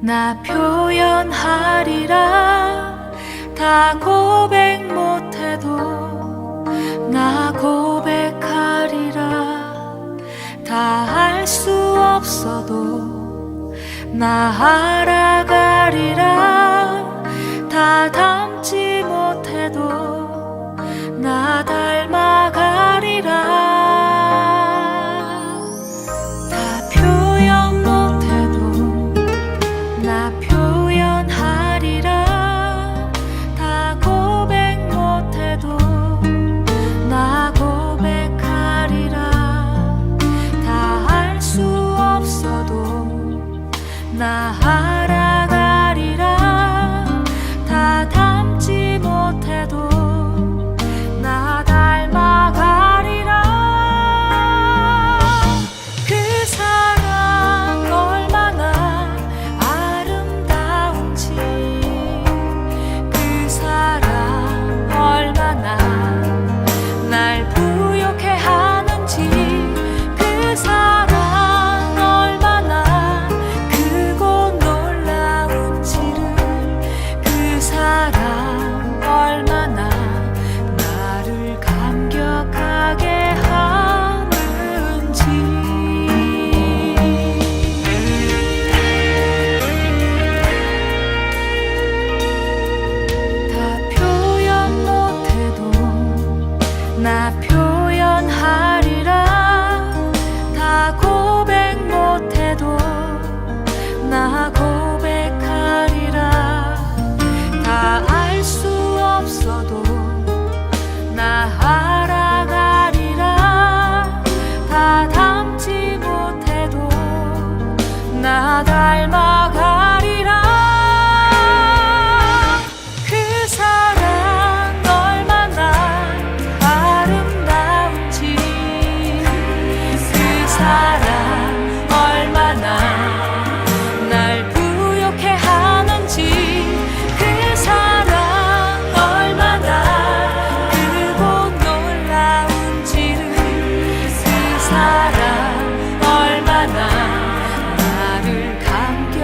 나 표현하리라. 다 고백 못해도 나 고백하리라. 다 할 수 없어도 나 알아가리라. 다 닮지 못해도 나 닮아가리라. 나 알아가리라. 다 닮지 못해도 나 닮아가리라. 그 사랑 얼마나 아름다운지, 그 사랑 얼마나 날 부욕해 하는지, 그 사랑 나 표현하리라. 다 고백 못해도 나 고백하리라. 다 알 수 없어도 나 알아가리라. 다 닮지 못해도 나 닮아가리라. 그 사랑 얼마나 아름다운지, 그 사랑 얼마나 날 부욕해 하는지, 그 사랑 얼마나 크고 놀라운지를, 그 사랑 얼마나 나를 감겨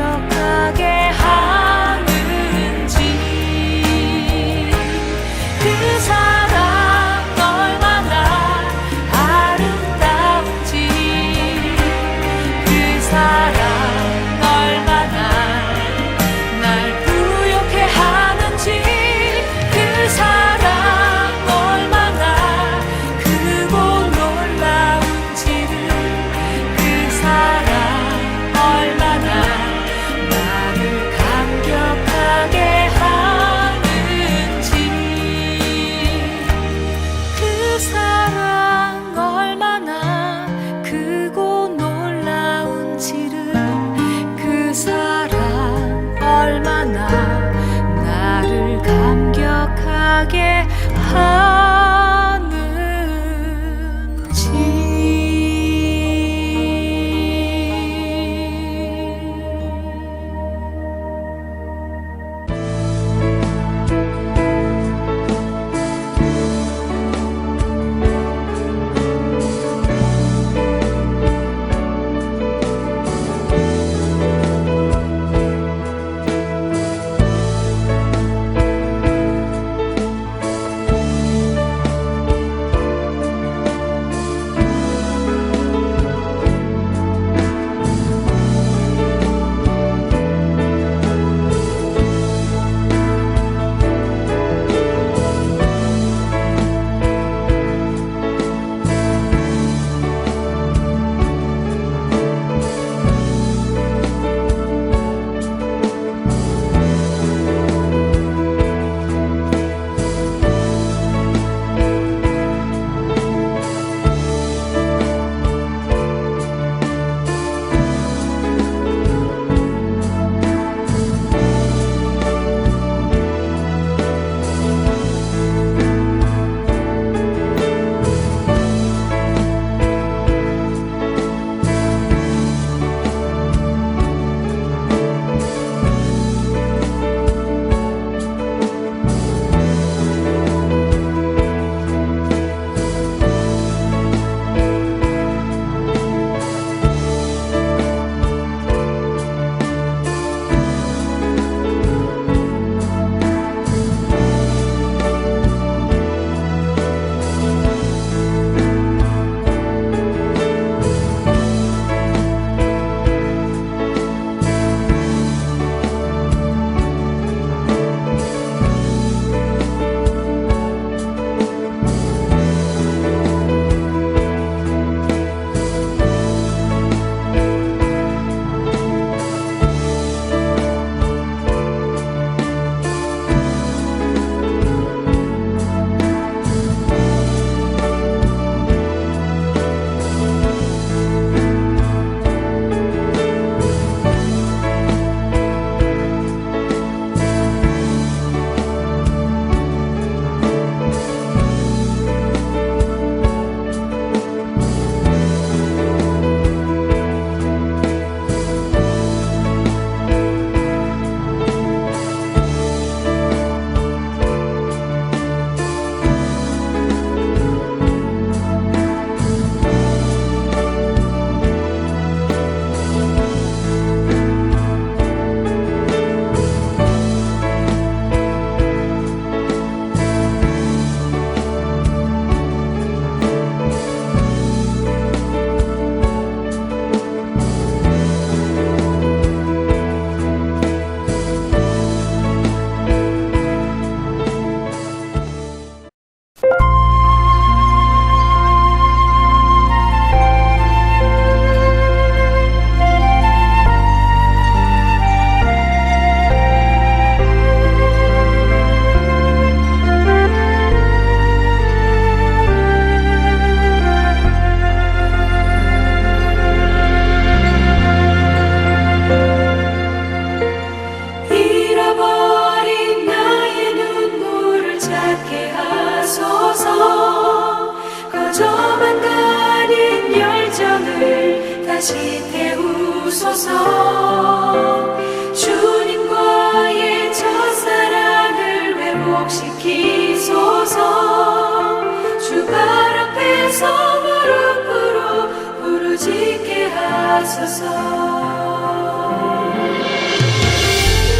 하소서.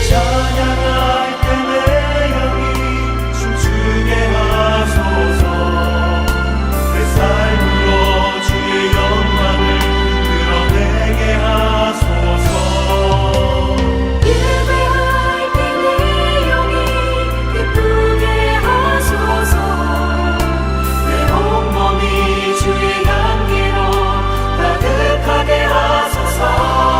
찬양할 때 내 영이 춤추게 하소서. 내 삶으로 주의 영광을 드러내게 하소서. 예배할 때 내 영이 기쁘게 하소서. 내 온몸이 주의 향기로 가득하게 하소서.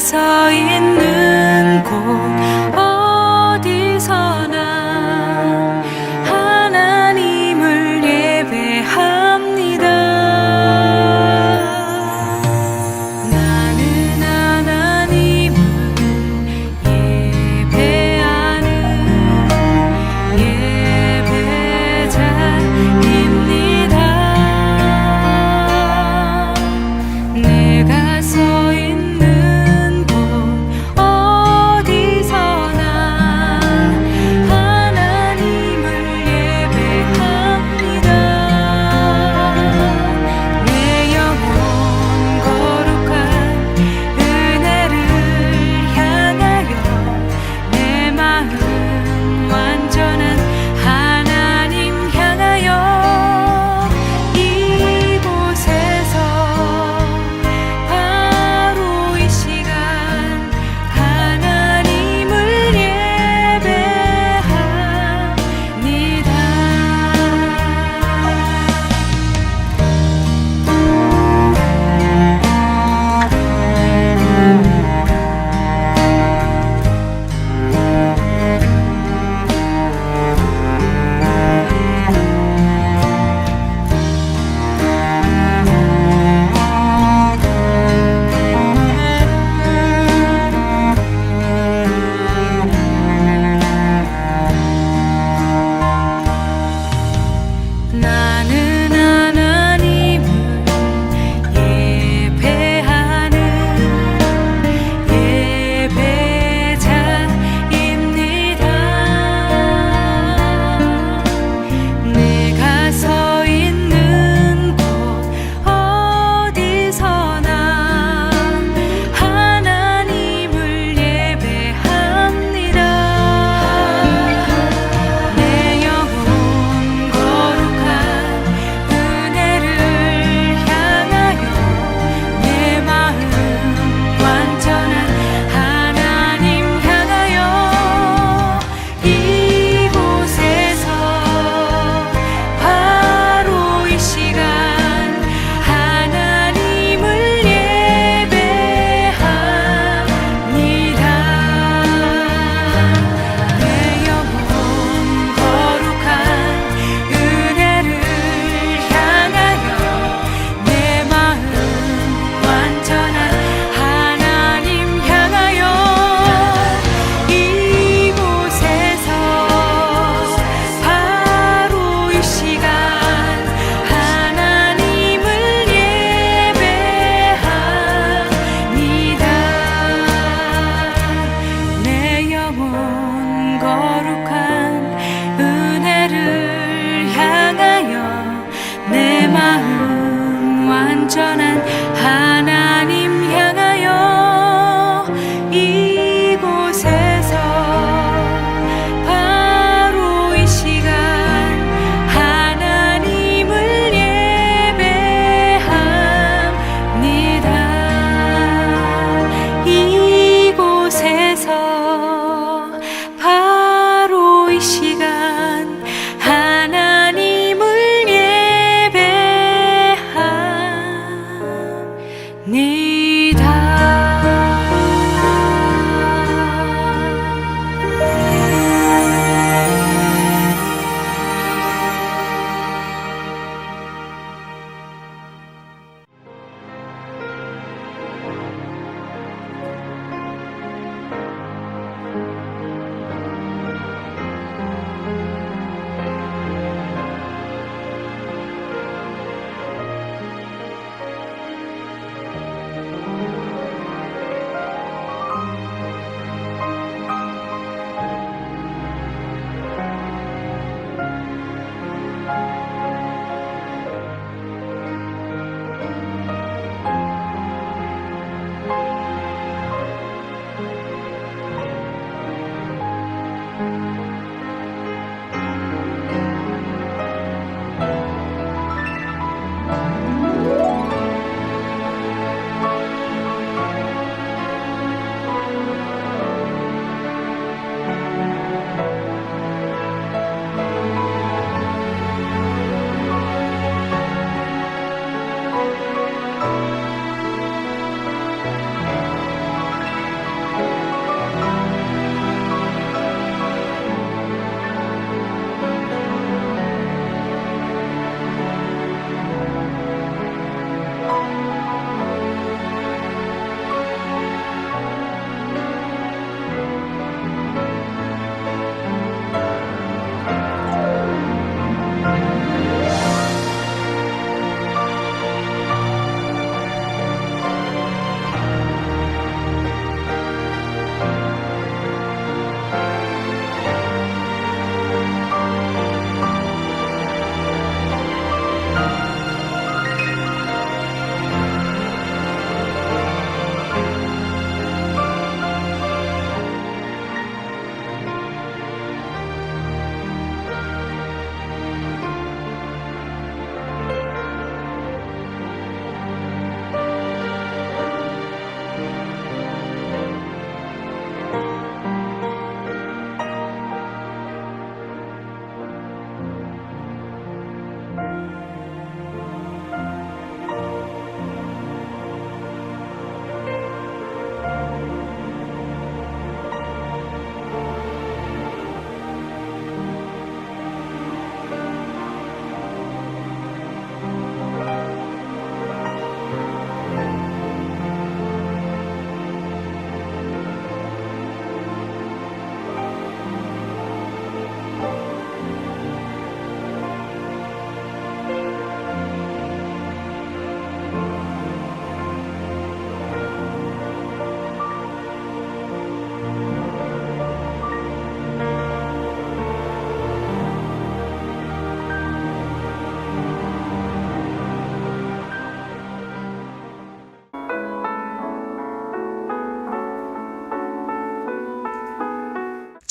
서 있는 곳 어디서나 하나님을 예배합니다. 나는 하나님을 예배하는 예배자입니다. 내가 서 있는 곳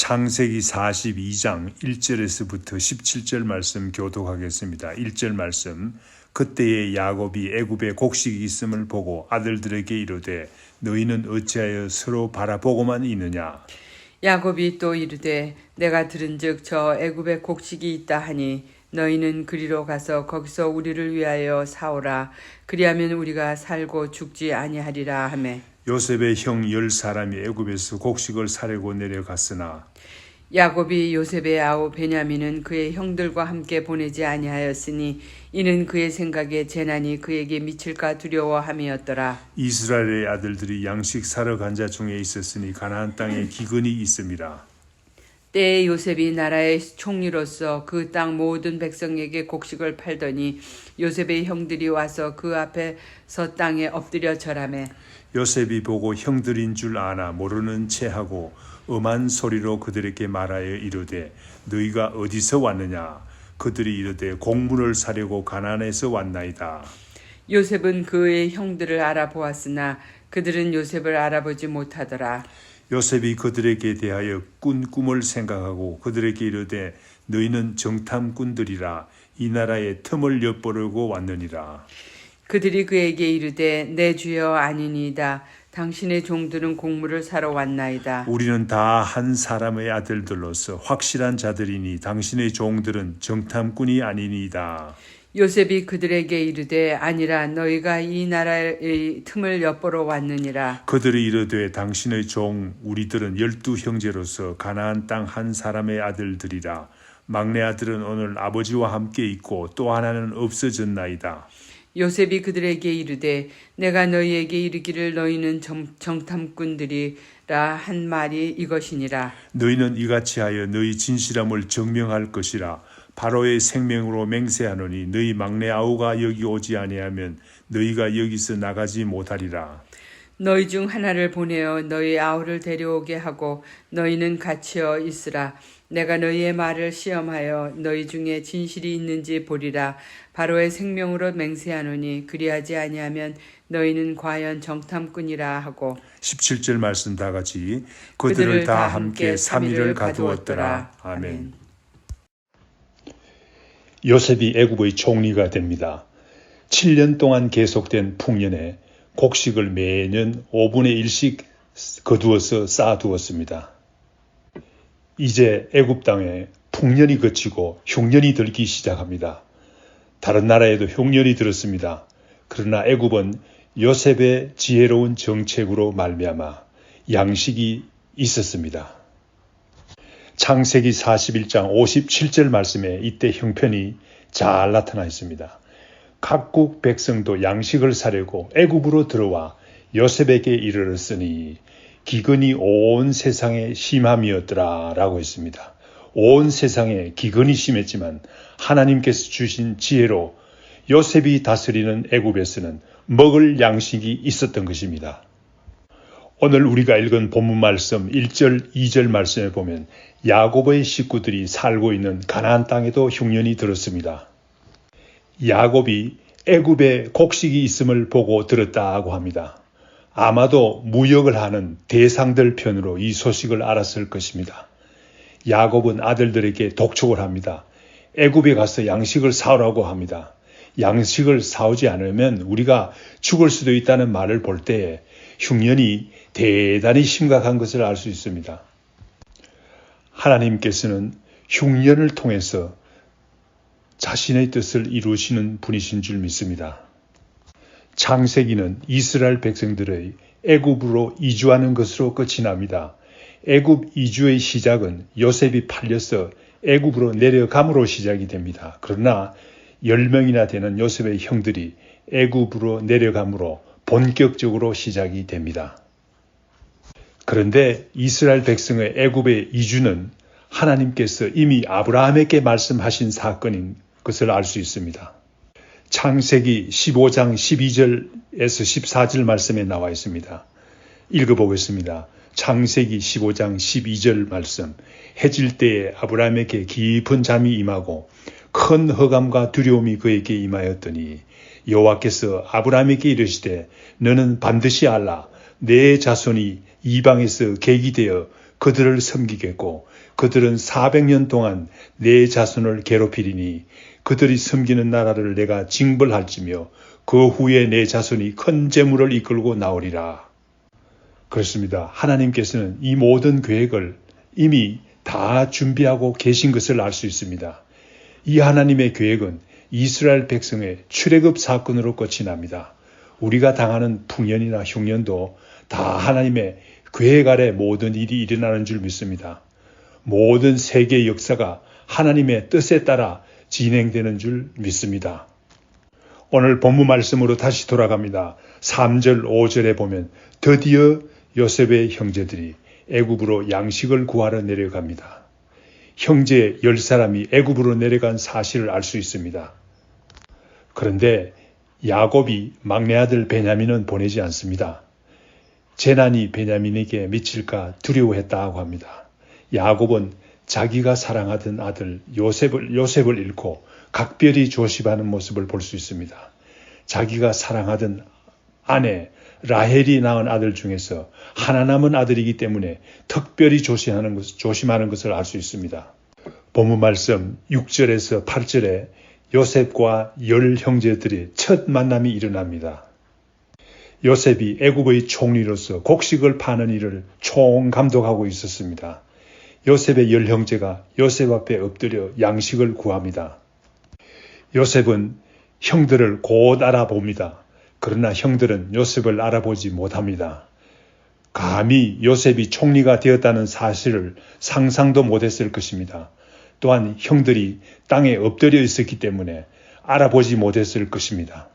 창세기 42장 1절에서부터 17절 말씀 교독하겠습니다. 1절 말씀. 그때에 야곱이 애굽에 곡식이 있음을 보고 아들들에게 이르되 너희는 어찌하여 서로 바라보고만 있느냐. 야곱이 또 이르되 내가 들은즉 저 애굽에 곡식이 있다 하니 너희는 그리로 가서 거기서 우리를 위하여 사오라. 그리하면 우리가 살고 죽지 아니하리라 하매 요셉의 형 10사람이 애굽에서 곡식을 사려고 내려갔으나 야곱이 요셉의 아우 베냐민은 그의 형들과 함께 보내지 아니하였으니 이는 그의 생각에 재난이 그에게 미칠까 두려워함이었더라. 이스라엘의 아들들이 양식 사러 간 자 중에 있었으니 가나안 땅에 기근이 있음이라. 때에 요셉이 나라의 총리로서 그 땅 모든 백성에게 곡식을 팔더니 요셉의 형들이 와서 그 앞에서 땅에 엎드려 절하매 요셉이 보고 형들인 줄 아나 모르는 체하고 엄한 소리로 그들에게 말하여 이르되 너희가 어디서 왔느냐. 그들이 이르되 곡물을 사려고 가나안에서 왔나이다. 요셉은 그의 형들을 알아보았으나 그들은 요셉을 알아보지 못하더라. 요셉이 그들에게 대하여 꾼 꿈을 생각하고 그들에게 이르되 너희는 정탐꾼들이라 이 나라의 틈을 엿보려고 왔느니라. 그들이 그에게 이르되 내 주여 아니니이다. 당신의 종들은 곡물을 사러 왔나이다. 우리는 다 한 사람의 아들들로서 확실한 자들이니 당신의 종들은 정탐꾼이 아니니이다. 요셉이 그들에게 이르되 아니라 너희가 이 나라의 틈을 엿보러 왔느니라. 그들이 이르되 당신의 종 우리들은 12형제로서 가나안 땅 한 사람의 아들들이라. 막내 아들은 오늘 아버지와 함께 있고 또 하나는 없어졌나이다. 요셉이 그들에게 이르되 내가 너희에게 이르기를 너희는 정탐꾼들이라 한 말이 이것이니라. 너희는 이같이 하여 너희 진실함을 증명할 것이라. 바로의 생명으로 맹세하노니 너희 막내 아우가 여기 오지 아니하면 너희가 여기서 나가지 못하리라. 너희 중 하나를 보내어 너희 아우를 데려오게 하고 너희는 갇혀 있으라. 내가 너희의 말을 시험하여 너희 중에 진실이 있는지 보리라. 바로의 생명으로 맹세하노니 그리하지 아니하면 너희는 과연 정탐꾼이라 하고 17절 말씀 다 같이 그들을 다 함께 3일을 가두었더라. 아멘. 요셉이 애굽의 총리가 됩니다. 7년 동안 계속된 풍년에 곡식을 매년 5분의 1씩 거두어서 쌓아두었습니다. 이제 애굽 땅에 풍년이 그치고 흉년이 들기 시작합니다. 다른 나라에도 흉년이 들었습니다. 그러나 애굽은 요셉의 지혜로운 정책으로 말미암아 양식이 있었습니다. 창세기 41장 57절 말씀에 이때 형편이 잘 나타나 있습니다. 각국 백성도 양식을 사려고 애굽으로 들어와 요셉에게 이르렀으니 기근이 온 세상에 심함이었더라 라고 했습니다. 온 세상에 기근이 심했지만 하나님께서 주신 지혜로 요셉이 다스리는 애굽에서는 먹을 양식이 있었던 것입니다. 오늘 우리가 읽은 본문 말씀 1절, 2절 말씀에 보면 야곱의 식구들이 살고 있는 가나안 땅에도 흉년이 들었습니다. 야곱이 애굽에 곡식이 있음을 보고 들었다고 합니다. 아마도 무역을 하는 대상들 편으로 이 소식을 알았을 것입니다. 야곱은 아들들에게 독촉을 합니다. 애굽에 가서 양식을 사오라고 합니다. 양식을 사오지 않으면 우리가 죽을 수도 있다는 말을 볼 때에 흉년이 대단히 심각한 것을 알 수 있습니다. 하나님께서는 흉년을 통해서 자신의 뜻을 이루시는 분이신 줄 믿습니다. 창세기는 이스라엘 백성들의 애굽으로 이주하는 것으로 끝이 납니다. 애굽 이주의 시작은 요셉이 팔려서 애굽으로 내려감으로 시작이 됩니다. 그러나 10명이나 되는 요셉의 형들이 애굽으로 내려감으로 본격적으로 시작이 됩니다. 그런데 이스라엘 백성의 애굽의 이주는 하나님께서 이미 아브라함에게 말씀하신 사건인 것을 알 수 있습니다. 창세기 15장 12절에서 14절 말씀에 나와 있습니다. 읽어보겠습니다. 창세기 15장 12절 말씀. 해질 때에 아브라함에게 깊은 잠이 임하고 큰 허감과 두려움이 그에게 임하였더니 여호와께서 아브라함에게 이르시되 너는 반드시 알라 내 자손이 이방에서 객이 되어 그들을 섬기겠고 그들은 400년 동안 내 자손을 괴롭히리니 그들이 섬기는 나라를 내가 징벌할지며 그 후에 내 자손이 큰 재물을 이끌고 나오리라. 그렇습니다. 하나님께서는 이 모든 계획을 이미 다 준비하고 계신 것을 알 수 있습니다. 이 하나님의 계획은 이스라엘 백성의 출애굽 사건으로 끝이 납니다. 우리가 당하는 풍년이나 흉년도 다 하나님의 계획 아래 모든 일이 일어나는 줄 믿습니다. 모든 세계 역사가 하나님의 뜻에 따라 진행되는 줄 믿습니다. 오늘 본문 말씀으로 다시 돌아갑니다. 3절 5절에 보면 드디어 요셉의 형제들이 애굽으로 양식을 구하러 내려갑니다. 형제 10사람이 애굽으로 내려간 사실을 알 수 있습니다. 그런데 야곱이 막내 아들 베냐민은 보내지 않습니다. 재난이 베냐민에게 미칠까 두려워했다고 합니다. 야곱은 자기가 사랑하던 아들 요셉을 잃고 각별히 조심하는 모습을 볼 수 있습니다. 자기가 사랑하던 아내 라헬이 낳은 아들 중에서 하나 남은 아들이기 때문에 특별히 조심하는 것을 알 수 있습니다. 본문 말씀 6절에서 8절에 요셉과 10 형제들의 첫 만남이 일어납니다. 요셉이 애굽의 총리로서 곡식을 파는 일을 총감독하고 있었습니다. 요셉의 10 형제가 요셉 앞에 엎드려 양식을 구합니다. 요셉은 형들을 곧 알아봅니다. 그러나 형들은 요셉을 알아보지 못합니다. 감히 요셉이 총리가 되었다는 사실을 상상도 못했을 것입니다. 또한 형들이 땅에 엎드려 있었기 때문에 알아보지 못했을 것입니다.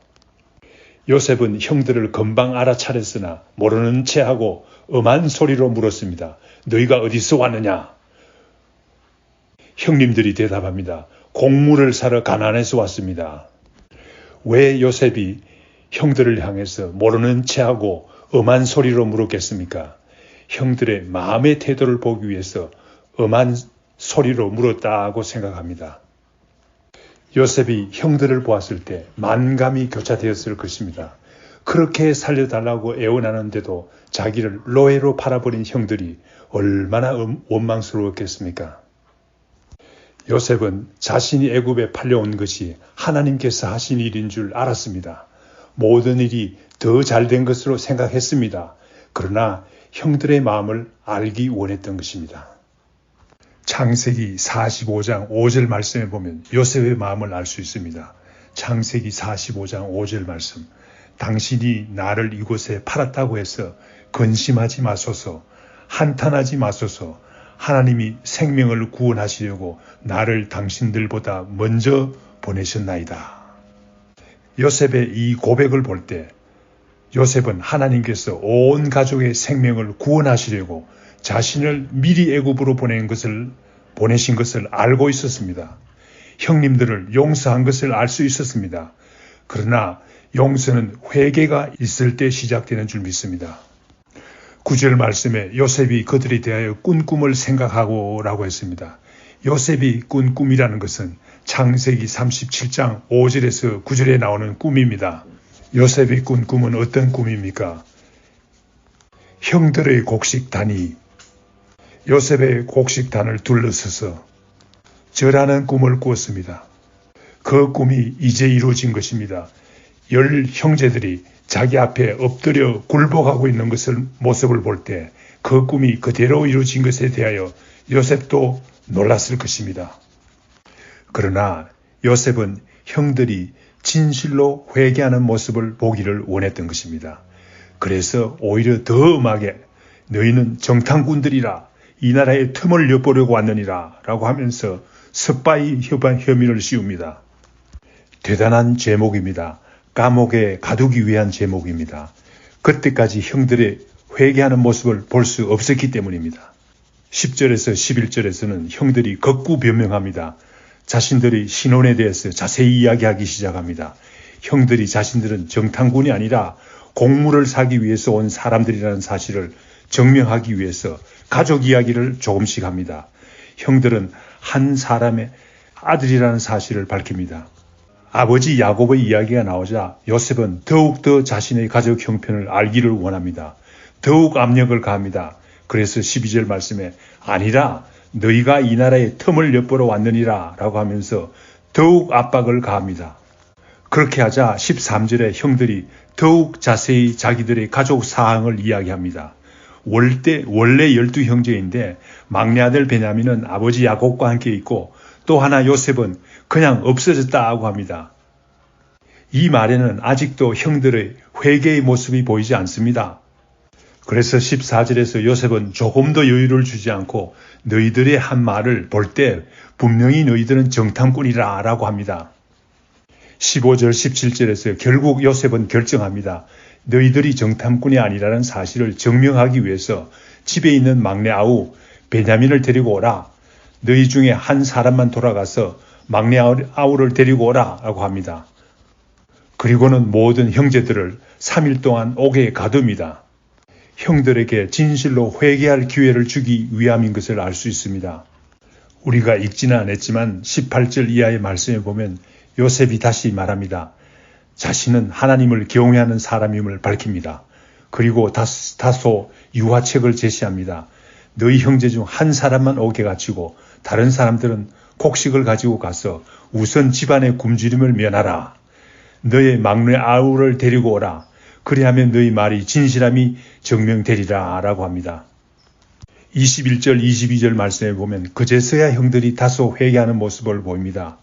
요셉은 형들을 금방 알아차렸으나 모르는 체하고 엄한 소리로 물었습니다. 너희가 어디서 왔느냐? 형님들이 대답합니다. 곡물을 사러 가나안에서 왔습니다. 왜 요셉이 형들을 향해서 모르는 체하고 엄한 소리로 물었겠습니까? 형들의 마음의 태도를 보기 위해서 엄한 소리로 물었다고 생각합니다. 요셉이 형들을 보았을 때 만감이 교차되었을 것입니다. 그렇게 살려달라고 애원하는데도 자기를 노예로 팔아버린 형들이 얼마나 원망스러웠겠습니까? 요셉은 자신이 애굽에 팔려온 것이 하나님께서 하신 일인 줄 알았습니다. 모든 일이 더 잘된 것으로 생각했습니다. 그러나 형들의 마음을 알기 원했던 것입니다. 창세기 45장 5절 말씀에 보면 요셉의 마음을 알 수 있습니다. 창세기 45장 5절 말씀. 당신이 나를 이곳에 팔았다고 해서 근심하지 마소서, 한탄하지 마소서. 하나님이 생명을 구원하시려고 나를 당신들보다 먼저 보내셨나이다. 요셉의 이 고백을 볼 때 요셉은 하나님께서 온 가족의 생명을 구원하시려고 자신을 미리 애굽으로 보내신 것을 알고 있었습니다. 형님들을 용서한 것을 알 수 있었습니다. 그러나 용서는 회개가 있을 때 시작되는 줄 믿습니다. 9절 말씀에 요셉이 그들에 대하여 꾼 꿈을 생각하고 라고 했습니다. 요셉이 꾼 꿈이라는 것은 창세기 37장 5절에서 9절에 나오는 꿈입니다. 요셉이 꾼 꿈은 어떤 꿈입니까? 형들의 곡식단이 요셉의 곡식단을 둘러서서 절하는 꿈을 꾸었습니다. 그 꿈이 이제 이루어진 것입니다. 10 형제들이 자기 앞에 엎드려 굴복하고 있는 모습을 볼 때 그 꿈이 그대로 이루어진 것에 대하여 요셉도 놀랐을 것입니다. 그러나 요셉은 형들이 진실로 회개하는 모습을 보기를 원했던 것입니다. 그래서 오히려 더 엄하게 너희는 정탐꾼들이라 이 나라의 틈을 엿보려고 왔느니라 라고 하면서 섭바이 혐의를 씌웁니다. 대단한 제목입니다. 감옥에 가두기 위한 제목입니다. 그때까지 형들의 회개하는 모습을 볼 수 없었기 때문입니다. 10절에서 11절에서는 형들이 극구 변명합니다. 자신들의 신원에 대해서 자세히 이야기하기 시작합니다. 형들이 자신들은 정탐꾼이 아니라 곡물을 사기 위해서 온 사람들이라는 사실을 증명하기 위해서 가족 이야기를 조금씩 합니다. 형들은 한 사람의 아들이라는 사실을 밝힙니다. 아버지 야곱의 이야기가 나오자 요셉은 더욱더 자신의 가족 형편을 알기를 원합니다. 더욱 압력을 가합니다. 그래서 12절 말씀에 아니라 너희가 이 나라의 틈을 엿보러 왔느니라 라고 하면서 더욱 압박을 가합니다. 그렇게 하자 13절에 형들이 더욱 자세히 자기들의 가족 사항을 이야기합니다. 원래 12형제인데 막내 아들 베냐민은 아버지 야곱과 함께 있고 또 하나 요셉은 그냥 없어졌다고 합니다. 이 말에는 아직도 형들의 회개의 모습이 보이지 않습니다. 그래서 14절에서 요셉은 조금 더 여유를 주지 않고 너희들의 한 말을 볼 때 분명히 너희들은 정탐꾼이라 라고 합니다. 15절 17절에서 결국 요셉은 결정합니다. 너희들이 정탐꾼이 아니라는 사실을 증명하기 위해서 집에 있는 막내 아우 베냐민을 데리고 오라. 너희 중에 한 사람만 돌아가서 막내 아우를 데리고 오라 라고 합니다. 그리고는 모든 형제들을 3일 동안 옥에 가둡니다. 형들에게 진실로 회개할 기회를 주기 위함인 것을 알 수 있습니다. 우리가 읽지는 않았지만 18절 이하의 말씀에 보면 요셉이 다시 말합니다. 자신은 하나님을 경외하는 사람임을 밝힙니다. 그리고 다소 유화책을 제시합니다. 너희 형제 중 한 사람만 옥에 갇히고 다른 사람들은 곡식을 가지고 가서 우선 집안의 굶주림을 면하라. 너의 막내 아우를 데리고 오라. 그리하면 너희 말이 진실함이 증명되리라 라고 합니다. 21절 22절 말씀에 보면 그제서야 형들이 다소 회개하는 모습을 보입니다.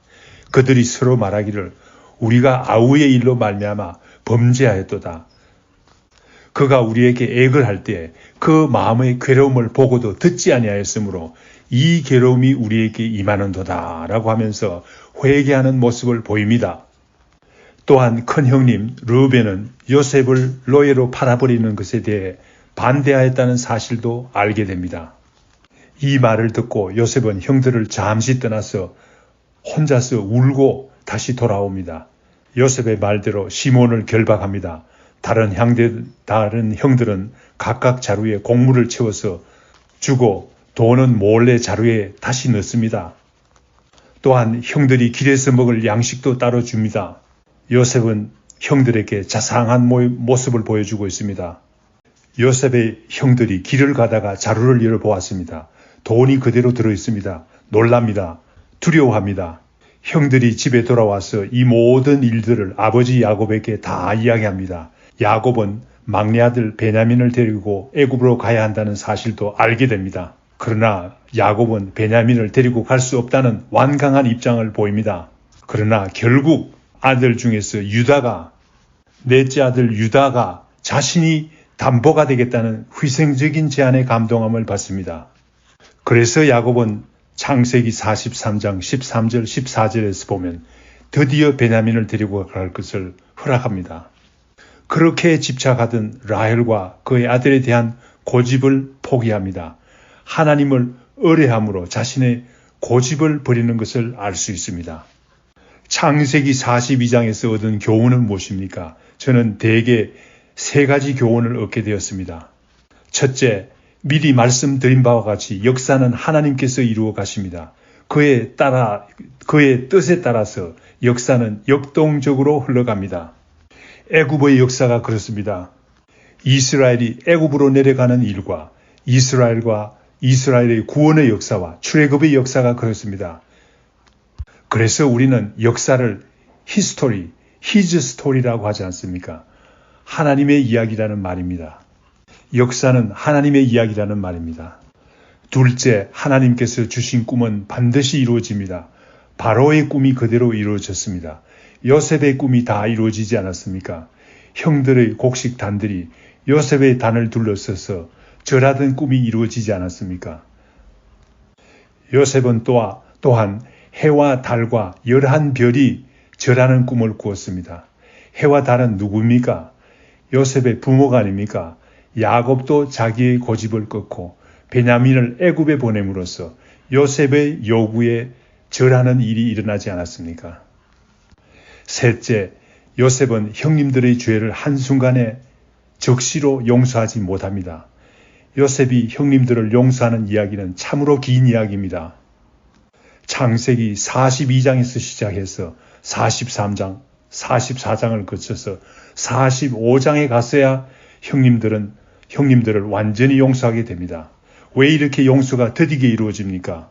그들이 서로 말하기를 우리가 아우의 일로 말미암아 범죄하였도다. 그가 우리에게 액을 할 때 그 마음의 괴로움을 보고도 듣지 아니하였으므로 이 괴로움이 우리에게 임하는도다 라고 하면서 회개하는 모습을 보입니다. 또한 큰 형님 르우벤은 요셉을 노예로 팔아버리는 것에 대해 반대하였다는 사실도 알게 됩니다. 이 말을 듣고 요셉은 형들을 잠시 떠나서 혼자서 울고 다시 돌아옵니다. 요셉의 말대로 시몬을 결박합니다. 다른 형들은 각각 자루에 곡물을 채워서 주고 돈은 몰래 자루에 다시 넣습니다. 또한 형들이 길에서 먹을 양식도 따로 줍니다. 요셉은 형들에게 자상한 모습을 보여주고 있습니다. 요셉의 형들이 길을 가다가 자루를 열어보았습니다. 돈이 그대로 들어있습니다. 놀랍니다. 두려워합니다. 형들이 집에 돌아와서 이 모든 일들을 아버지 야곱에게 다 이야기합니다. 야곱은 막내 아들 베냐민을 데리고 애굽으로 가야 한다는 사실도 알게 됩니다. 그러나 야곱은 베냐민을 데리고 갈 수 없다는 완강한 입장을 보입니다. 그러나 결국 아들 중에서 넷째 아들 유다가 자신이 담보가 되겠다는 희생적인 제안에 감동함을 받습니다. 그래서 야곱은 창세기 43장 13절 14절에서 보면 드디어 베냐민을 데리고 갈 것을 허락합니다. 그렇게 집착하던 라헬과 그의 아들에 대한 고집을 포기합니다. 하나님을 의뢰함으로 자신의 고집을 버리는 것을 알 수 있습니다. 창세기 42장에서 얻은 교훈은 무엇입니까? 저는 대개 3가지 교훈을 얻게 되었습니다. 첫째, 미리 말씀드린 바와 같이 역사는 하나님께서 이루어 가십니다. 그의 뜻에 따라서 역사는 역동적으로 흘러갑니다. 애굽의 역사가 그렇습니다. 이스라엘이 애굽으로 내려가는 일과 이스라엘의 구원의 역사와 출애굽의 역사가 그렇습니다. 그래서 우리는 역사를 his story라고 하지 않습니까? 하나님의 이야기라는 말입니다. 역사는 하나님의 이야기라는 말입니다. 둘째, 하나님께서 주신 꿈은 반드시 이루어집니다. 바로의 꿈이 그대로 이루어졌습니다. 요셉의 꿈이 다 이루어지지 않았습니까? 형들의 곡식단들이 요셉의 단을 둘러서서 절하던 꿈이 이루어지지 않았습니까? 요셉은 또한 해와 달과 11별이 절하는 꿈을 꾸었습니다. 해와 달은 누구입니까? 요셉의 부모가 아닙니까? 야곱도 자기의 고집을 꺾고 베냐민을 애굽에 보냄으로써 요셉의 요구에 절하는 일이 일어나지 않았습니까? 셋째, 요셉은 형님들의 죄를 한순간에 적시로 용서하지 못합니다. 요셉이 형님들을 용서하는 이야기는 참으로 긴 이야기입니다. 창세기 42장에서 시작해서 43장, 44장을 거쳐서 45장에 갔어야 형님들은 형님들을 완전히 용서하게 됩니다. 왜 이렇게 용서가 더디게 이루어집니까?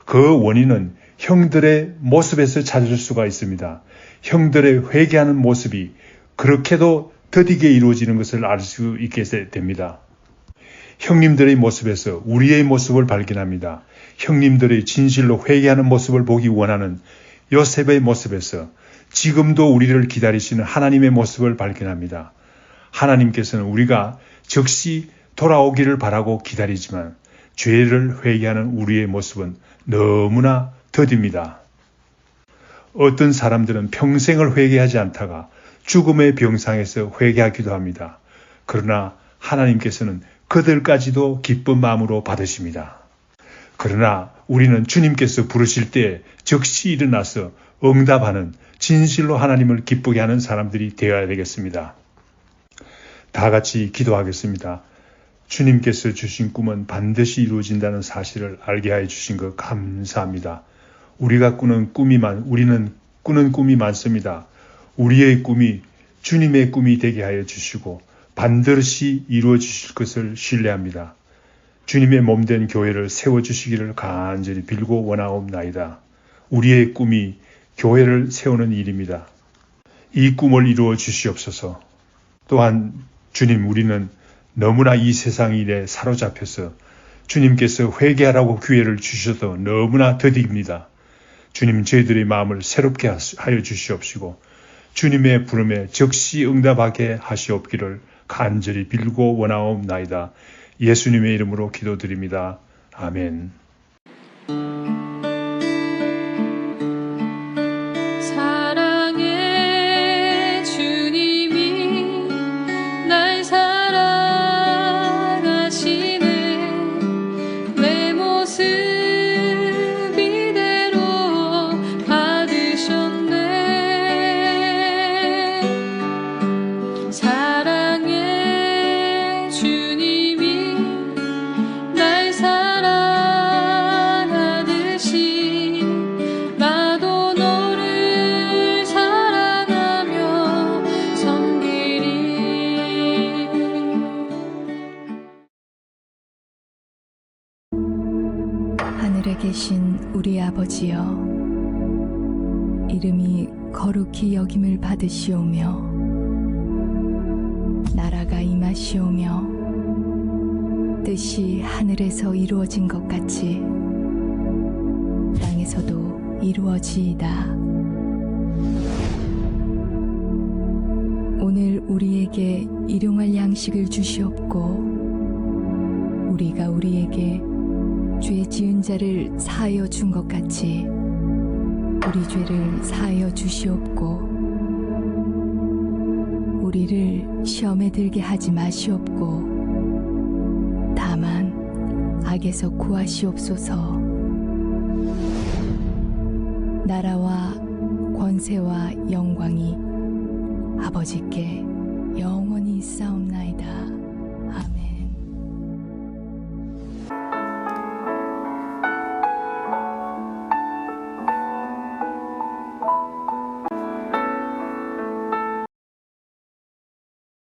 그 원인은 형들의 모습에서 찾을 수가 있습니다. 형들의 회개하는 모습이 그렇게도 더디게 이루어지는 것을 알 수 있게 됩니다. 형님들의 모습에서 우리의 모습을 발견합니다. 형님들의 진실로 회개하는 모습을 보기 원하는 요셉의 모습에서 지금도 우리를 기다리시는 하나님의 모습을 발견합니다. 하나님께서는 우리가 즉시 돌아오기를 바라고 기다리지만 죄를 회개하는 우리의 모습은 너무나 더딥니다. 어떤 사람들은 평생을 회개하지 않다가 죽음의 병상에서 회개하기도 합니다. 그러나 하나님께서는 그들까지도 기쁜 마음으로 받으십니다. 그러나 우리는 주님께서 부르실 때 즉시 일어나서 응답하는 진실로 하나님을 기쁘게 하는 사람들이 되어야 되겠습니다. 다 같이 기도하겠습니다. 주님께서 주신 꿈은 반드시 이루어진다는 사실을 알게 해 주신 것 감사합니다. 우리는 꾸는 꿈이 많습니다. 우리의 꿈이 주님의 꿈이 되게 하여 주시고 반드시 이루어 주실 것을 신뢰합니다. 주님의 몸된 교회를 세워주시기를 간절히 빌고 원하옵나이다. 우리의 꿈이 교회를 세우는 일입니다. 이 꿈을 이루어 주시옵소서. 또한 주님, 우리는 너무나 이 세상 일에 사로잡혀서 주님께서 회개하라고 기회를 주셔도 너무나 더딥니다. 주님, 저희들의 마음을 새롭게 하여 주시옵시고 주님의 부름에 즉시 응답하게 하시옵기를 간절히 빌고 원하옵나이다. 예수님의 이름으로 기도드립니다. 아멘. 사랑의 주님이 날 사랑하시네. 내 모습 이대로 받으셨네. 사랑의 주님이 날 사랑하듯이 나도 너를 사랑하며 섬기리. 하늘에 계신 우리 아버지여, 이름이 거룩히 여김을 받으시오며 나라가 임하시오며 뜻이 하늘에서 이루어진 것 같이 땅에서도 이루어지이다. 오늘 우리에게 일용할 양식을 주시옵고 우리가 우리에게 죄 지은 자를 사하여 준 것 같이 우리 죄를 사하여 주시옵고 우리를 시험에 들게 하지 마시옵고 다만 악에서 구하시옵소서. 나라와 권세와 영광이 아버지께 영원히 있사옵나이다.